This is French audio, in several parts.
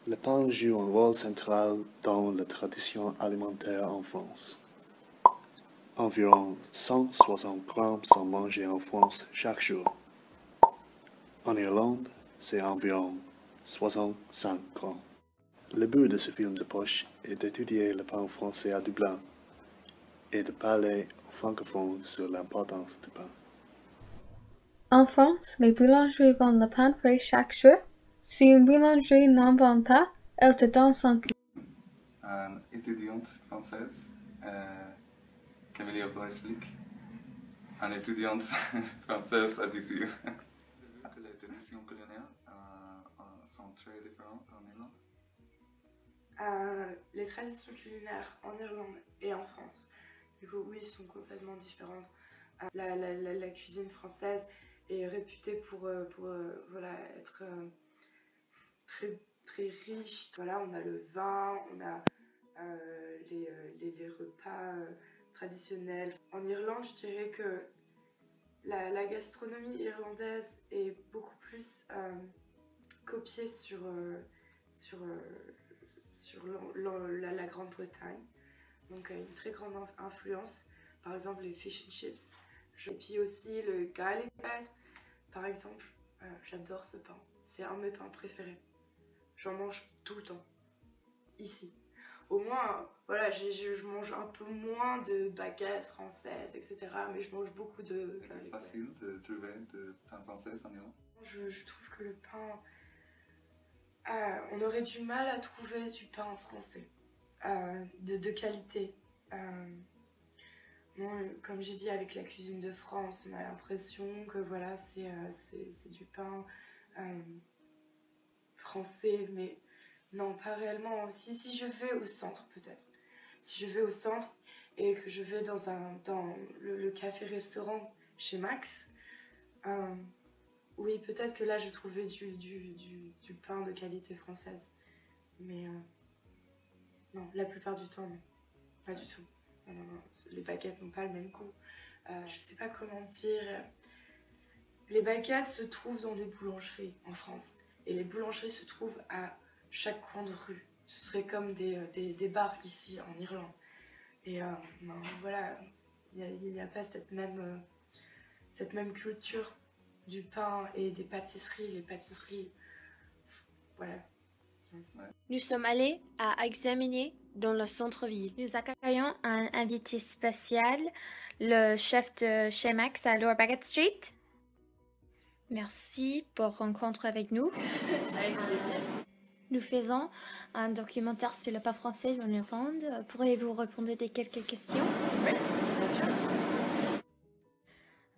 Le pain joue un rôle central dans la tradition alimentaire en France. Environ 160 grammes sont mangés en France chaque jour. En Irlande, c'est environ 65 grammes. Le but de ce film de poche est d'étudier le pain français à Dublin et de parler aux francophones sur l'importance du pain. En France, les boulangeries vendent le pain frais chaque jour. Si une boulangerie n'en vend pas, elle te donne son cul. Une étudiante française, Camille explique. Une étudiante française à 10 ans. J'ai vu que les traditions culinaires sont très différentes en Irlande. Les traditions culinaires en Irlande et en France, du coup, oui, sont complètement différentes. La cuisine française est réputée pour voilà, être très, très riche. Voilà, on a le vin, on a les repas traditionnels. En Irlande, je dirais que la gastronomie irlandaise est beaucoup plus copiée sur la Grande-Bretagne, donc une très grande influence, par exemple les fish and chips, et puis aussi le garlic bread, par exemple. J'adore ce pain, c'est un de mes pains préférés, j'en mange tout le temps, ici. Au moins, voilà, je mange un peu moins de baguettes françaises, etc., mais je mange beaucoup de... C'est facile de trouver de pain français en Irlande. Je trouve que le pain... on aurait du mal à trouver du pain français de qualité. Moi, comme j'ai dit, avec la cuisine de France, on a l'impression que voilà, c'est du pain français, mais non, pas réellement. Si je vais au centre, peut-être. Si je vais au centre et que je vais dans le café-restaurant chez Max, oui, peut-être que là, je trouvais du pain de qualité française. Mais non, la plupart du temps, non. Pas du tout. Non, les baguettes n'ont pas le même goût. Je sais pas comment dire. Les baguettes se trouvent dans des boulangeries en France. Et les boulangeries se trouvent à chaque coin de rue. Ce serait comme des bars ici en Irlande. Et ben, voilà, il n'y a pas cette même culture du pain et des pâtisseries. Les pâtisseries, voilà. Nous sommes allés à examiner dans le centre-ville. Nous accueillons un invité spécial, le chef de chez Max à Lower Bagot Street. Merci pour rencontre avec nous. Avec plaisir. Nous faisons un documentaire sur le pain français en Irlande. Pourriez-vous répondre à quelques questions? Oui, bien sûr.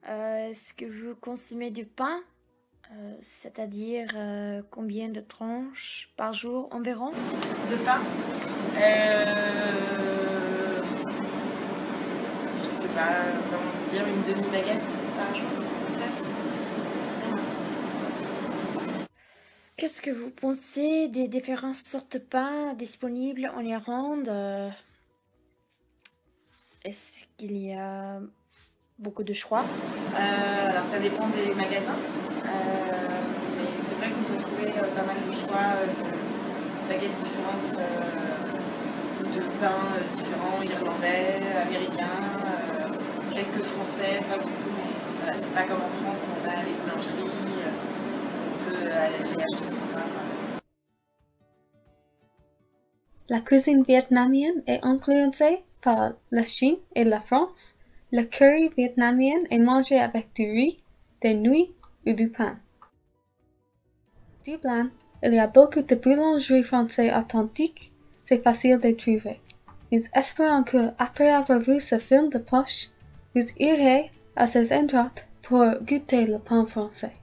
Est-ce que vous consommez du pain? C'est-à-dire combien de tranches par jour environ? De pain? Je sais pas comment vous dire, une demi-baguette par jour peut-être. Qu'est-ce que vous pensez des différentes sortes de pain disponibles en Irlande? Est-ce qu'il y a beaucoup de choix? Alors ça dépend des magasins, mais c'est vrai qu'on peut trouver pas mal de choix de baguettes différentes, de pains différents, irlandais, américains, quelques français, pas beaucoup, mais voilà, c'est pas comme en France, on a les boulangeries, on peut aller acheter son pain. La cuisine vietnamienne est influencée par la Chine et la France. Le curry vietnamien est mangé avec du riz, des nouilles ou du pain. Dublin, il y a beaucoup de boulangeries françaises authentiques, c'est facile de trouver. Nous espérons que, après avoir vu ce film de poche, vous irez à ces endroits pour goûter le pain français.